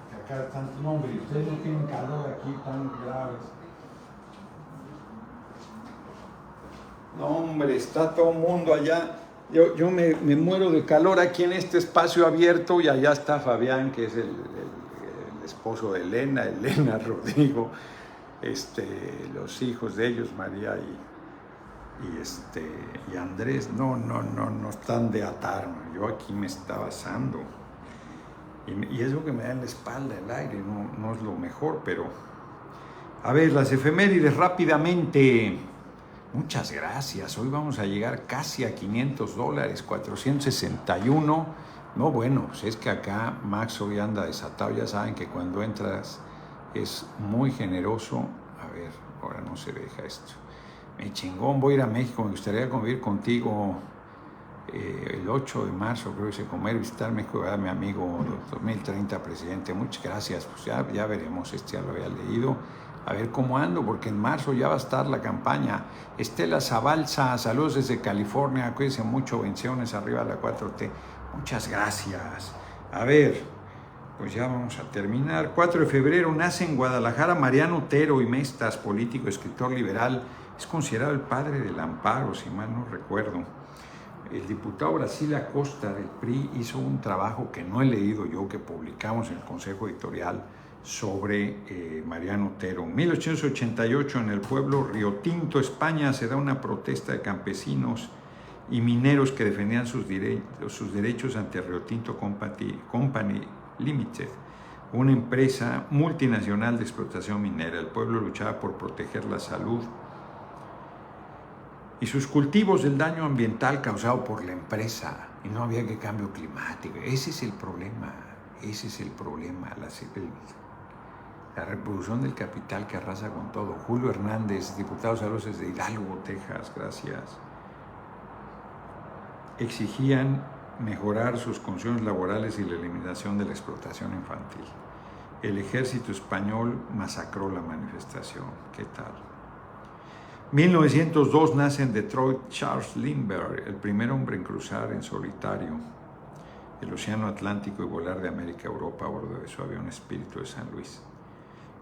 Que acá están, no, hombre, ustedes no tienen calor aquí tan graves. No, hombre, está todo el mundo allá. Yo me muero de calor aquí en este espacio abierto y allá está Fabián, que es el esposo de Elena, Rodrigo, los hijos de ellos, María y Andrés. No están de atarme. Yo aquí me estaba asando. Y es lo que me da en la espalda el aire, no es lo mejor, pero... A ver, las efemérides rápidamente. Muchas gracias. Hoy vamos a llegar casi a $500, 461. No, bueno, pues es que acá Max hoy anda desatado. Ya saben que cuando entras es muy generoso. A ver, ahora no se deja esto. Me chingón, voy a ir a México. Me gustaría convivir contigo el 8 de marzo, creo que se comer, visitar México, a mi amigo 2030, presidente. Muchas gracias. Pues ya veremos, ya lo había leído. A ver cómo ando, porque en marzo ya va a estar la campaña. Estela Zabalza, saludos desde California, cuídense mucho, bendiciones, arriba la 4T. Muchas gracias. A ver, pues ya vamos a terminar. 4 de febrero nace en Guadalajara Mariano Otero y Mestas, político, escritor liberal. Es considerado el padre del amparo, si mal no recuerdo. El diputado Brasil Acosta del PRI hizo un trabajo que no he leído yo, que publicamos en el Consejo Editorial, sobre Mariano Otero. En 1888, en el pueblo Río Tinto, España, se da una protesta de campesinos y mineros que defendían sus derechos ante Río Tinto Company Limited, una empresa multinacional de explotación minera. El pueblo luchaba por proteger la salud y sus cultivos del daño ambiental causado por la empresa, y no había que cambio climático. Ese es el problema, la reproducción del capital que arrasa con todo. Julio Hernández, diputado saludos desde Hidalgo, Texas, gracias. Exigían mejorar sus condiciones laborales y la eliminación de la explotación infantil. El ejército español masacró la manifestación. ¿Qué tal? 1902 nace en Detroit Charles Lindbergh, el primer hombre en cruzar en solitario el Océano Atlántico y volar de América a Europa a bordo de su avión Espíritu de San Luis,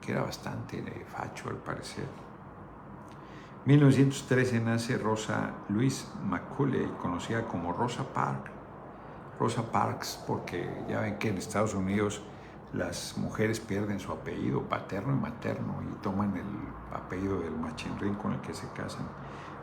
que era bastante facho al parecer. 1913 nace Rosa Louise Macaulay, conocida como Rosa Parks. Rosa Parks porque ya ven que en Estados Unidos las mujeres pierden su apellido paterno y materno y toman el apellido del machinrín con el que se casan.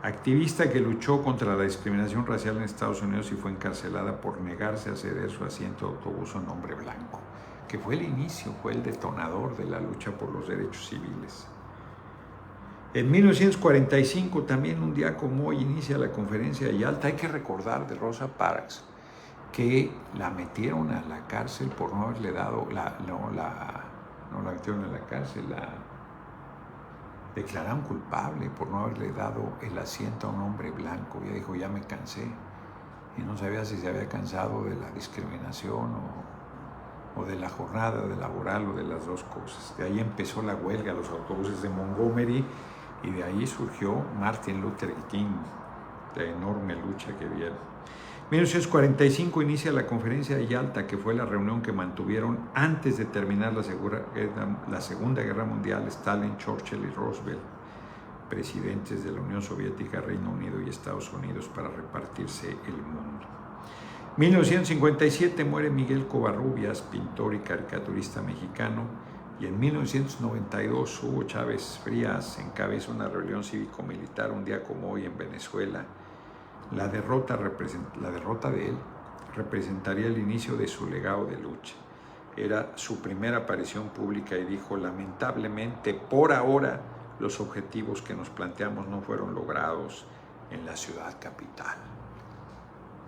Activista que luchó contra la discriminación racial en Estados Unidos y fue encarcelada por negarse a ceder su asiento de autobús a un hombre blanco, que fue el inicio, fue el detonador de la lucha por los derechos civiles. En 1945, también un día como hoy, inicia la conferencia de Yalta. Hay que recordar de Rosa Parks que la metieron a la cárcel por no haberle dado, no la metieron a la cárcel, la declararon culpable por no haberle dado el asiento a un hombre blanco. Ella dijo, ya me cansé, y no sabía si se había cansado de la discriminación o de la jornada laboral o de las dos cosas. De ahí empezó la huelga, los autobuses de Montgomery, y de ahí surgió Martin Luther King, la enorme lucha que vieron. 1945 inicia la conferencia de Yalta, que fue la reunión que mantuvieron antes de terminar la Segunda Guerra Mundial Stalin, Churchill y Roosevelt, presidentes de la Unión Soviética, Reino Unido y Estados Unidos, para repartirse el mundo. 1957 muere Miguel Covarrubias, pintor y caricaturista mexicano, y en 1992 Hugo Chávez Frías encabeza una rebelión cívico-militar un día como hoy en Venezuela. La derrota de él representaría el inicio de su legado de lucha. Era su primera aparición pública y dijo, lamentablemente, por ahora, los objetivos que nos planteamos no fueron logrados. en la ciudad capital.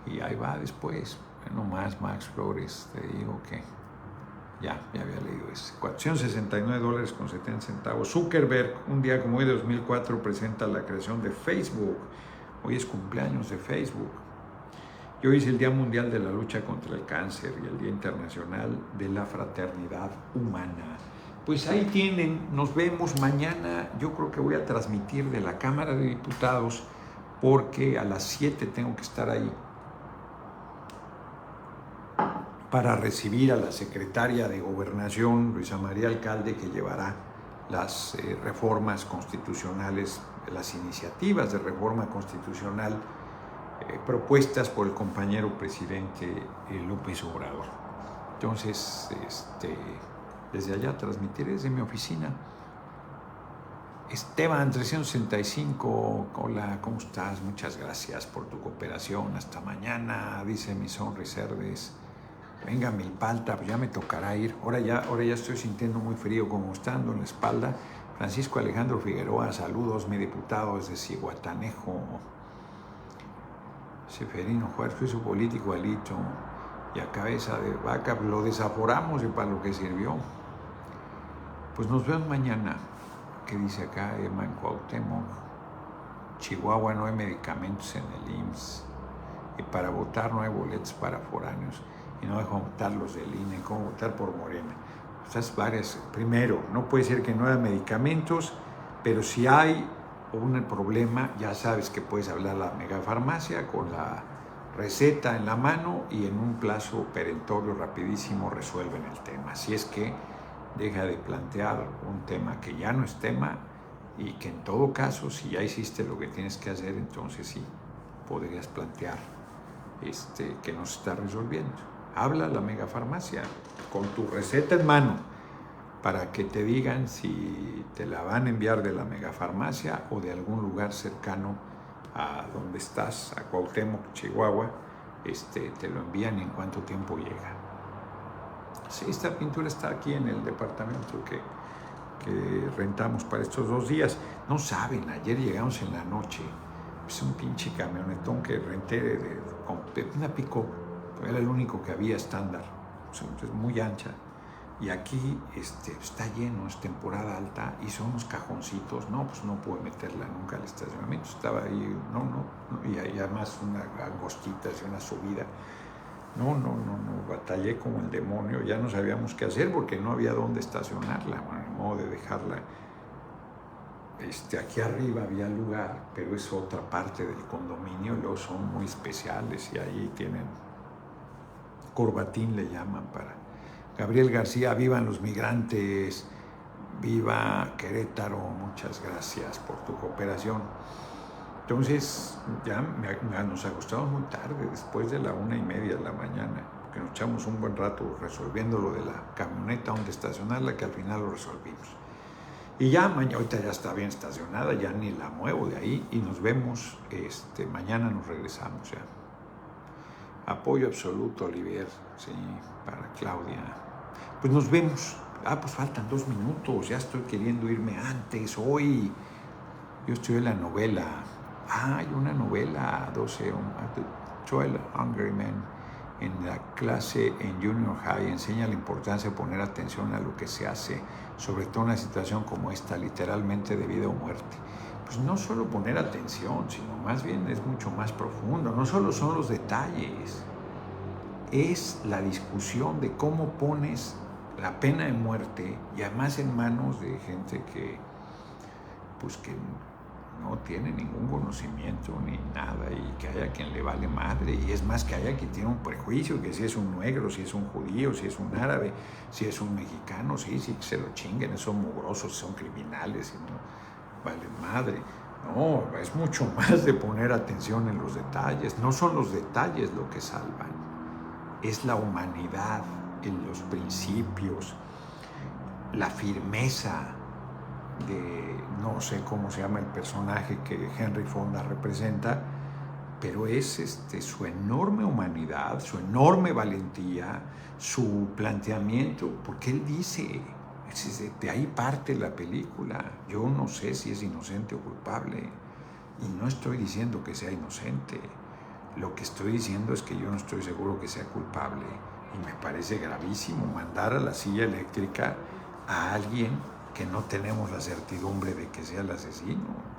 Y ahí va después. No más, Max Flores, te digo que ya había leído ese. $469.70. Zuckerberg, un día como hoy de 2004, presenta la creación de Facebook. Hoy es cumpleaños de Facebook. Y hoy es el Día Mundial de la Lucha contra el Cáncer y el Día Internacional de la Fraternidad Humana. Pues ahí tienen, nos vemos mañana. Yo creo que voy a transmitir de la Cámara de Diputados porque a las 7 tengo que estar ahí para recibir a la secretaria de Gobernación, Luisa María Alcalde, que llevará las reformas constitucionales, las iniciativas de reforma constitucional propuestas por el compañero presidente López Obrador. Entonces, desde allá transmitiré desde mi oficina. Esteban 365, hola, ¿cómo estás? Muchas gracias por tu cooperación. Hasta mañana, dice Mison Reserves. Venga, Milpalta, pues ya me tocará ir. Ahora ya estoy sintiendo muy frío, como estando en la espalda. Francisco Alejandro Figueroa, saludos, mi diputado desde Cihuatanejo. Seferino Juárez, juicio político Alito y a cabeza de vaca, lo desaforamos y para lo que sirvió. Pues nos vemos mañana. ¿Qué dice acá Emma en Cuauhtémoc? Chihuahua no hay medicamentos en el IMSS y para votar no hay boletos para foráneos y no dejan votar los del INE. ¿Cómo votar por Morena? Estas varias. Primero, no puede ser que no haya medicamentos, pero si hay un problema, ya sabes que puedes hablar a la megafarmacia con la receta en la mano y en un plazo perentorio rapidísimo resuelven el tema. Así es que deja de plantear un tema que ya no es tema y que en todo caso, si ya hiciste lo que tienes que hacer, entonces sí podrías plantear que no se está resolviendo. Habla a la megafarmacia con tu receta en mano para que te digan si te la van a enviar de la megafarmacia o de algún lugar cercano a donde estás, a Cuauhtémoc, Chihuahua, te lo envían y en cuánto tiempo llega. Sí, esta pintura está aquí en el departamento que rentamos para estos 2 días. No saben, ayer llegamos en la noche, es un pinche camionetón que renté de una pick-up, era el único que había estándar, es muy ancha. Y aquí está lleno, es temporada alta y son unos cajoncitos. No, pues no pude meterla nunca al estacionamiento. Estaba ahí, y además una angostita, una subida. No, batallé como el demonio. Ya no sabíamos qué hacer porque no había dónde estacionarla. Bueno, modo de dejarla. Aquí arriba había lugar, pero es otra parte del condominio. Luego son muy especiales y ahí tienen corbatín, le llaman para. Gabriel García, vivan los migrantes, viva Querétaro, muchas gracias por tu cooperación. Entonces, ya nos acostamos muy tarde, después de la 1:30 de la mañana, porque nos echamos un buen rato resolviendo lo de la camioneta, donde estacionarla, que al final lo resolvimos. Y ya, ahorita ya está bien estacionada, ya ni la muevo de ahí, y nos vemos, mañana nos regresamos ya. Apoyo absoluto, Olivier, sí, para Claudia. Pues nos vemos. Pues faltan 2 minutos, ya estoy queriendo irme antes, hoy. Yo estudié la novela. Hay una novela, 12, 12 Hungry Men, en la clase en Junior High, enseña la importancia de poner atención a lo que se hace, sobre todo en una situación como esta, literalmente de vida o muerte. Pues no solo poner atención, sino más bien es mucho más profundo. No solo son los detalles, es la discusión de cómo pones la pena de muerte y además en manos de gente que no tiene ningún conocimiento ni nada y que haya quien le vale madre y es más que haya quien tiene un prejuicio, que si es un negro, si es un judío, si es un árabe, si es un mexicano, sí, que se lo chinguen, son mugrosos, son criminales y no vale madre. No, es mucho más de poner atención en los detalles. No son los detalles lo que salvan, es la humanidad, en los principios, la firmeza de, no sé cómo se llama el personaje que Henry Fonda representa, pero es su enorme humanidad, su enorme valentía, su planteamiento, porque él dice, de ahí parte la película, yo no sé si es inocente o culpable, Y no estoy diciendo que sea inocente. Lo que estoy diciendo es que yo no estoy seguro que sea culpable. Y me parece gravísimo mandar a la silla eléctrica a alguien que no tenemos la certidumbre de que sea el asesino.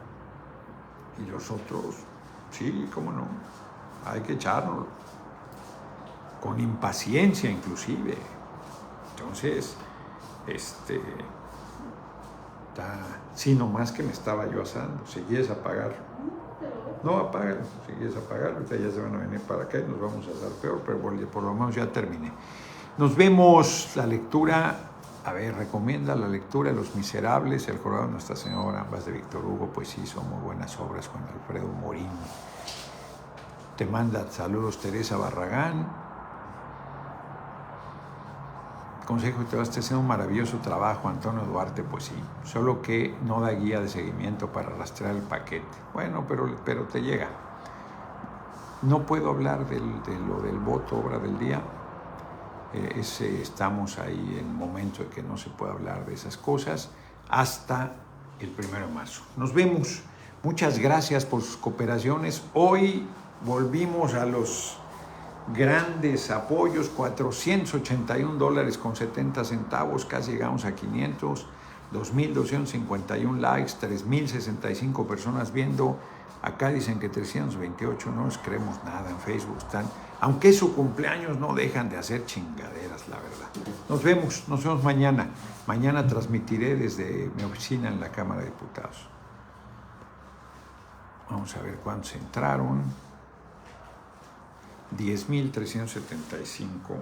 Y los otros, sí, cómo no, hay que echárnoslo. Con impaciencia inclusive. Entonces, sí, nomás que me estaba yo asando. Seguías a apagar. No, apágalo, sigues a apagarlo, ahorita ya se van a venir para acá y nos vamos a dar peor, pero por lo menos ya terminé. Nos vemos, la lectura, a ver, recomienda la lectura de Los Miserables, El Jorobado de Nuestra Señora, ambas de Víctor Hugo, pues sí, son muy buenas obras, con Alfredo Morín. Te manda saludos Teresa Barragán. Consejo, te vas a hacer un maravilloso trabajo, Antonio Duarte, pues sí, solo que no da guía de seguimiento para rastrear el paquete. Bueno, pero te llega. No puedo hablar de lo del voto, obra del día. Estamos ahí en un momento de que no se puede hablar de esas cosas hasta el 1 de marzo. Nos vemos. Muchas gracias por sus cooperaciones. Hoy volvimos a los grandes apoyos, $481.70, casi llegamos a 500, 2,251 likes, 3,065 personas viendo. Acá dicen que 328, no les creemos nada, en Facebook están. Aunque es su cumpleaños, no dejan de hacer chingaderas, la verdad. Nos vemos mañana. Mañana transmitiré desde mi oficina en la Cámara de Diputados. Vamos a ver cuántos entraron. 10,375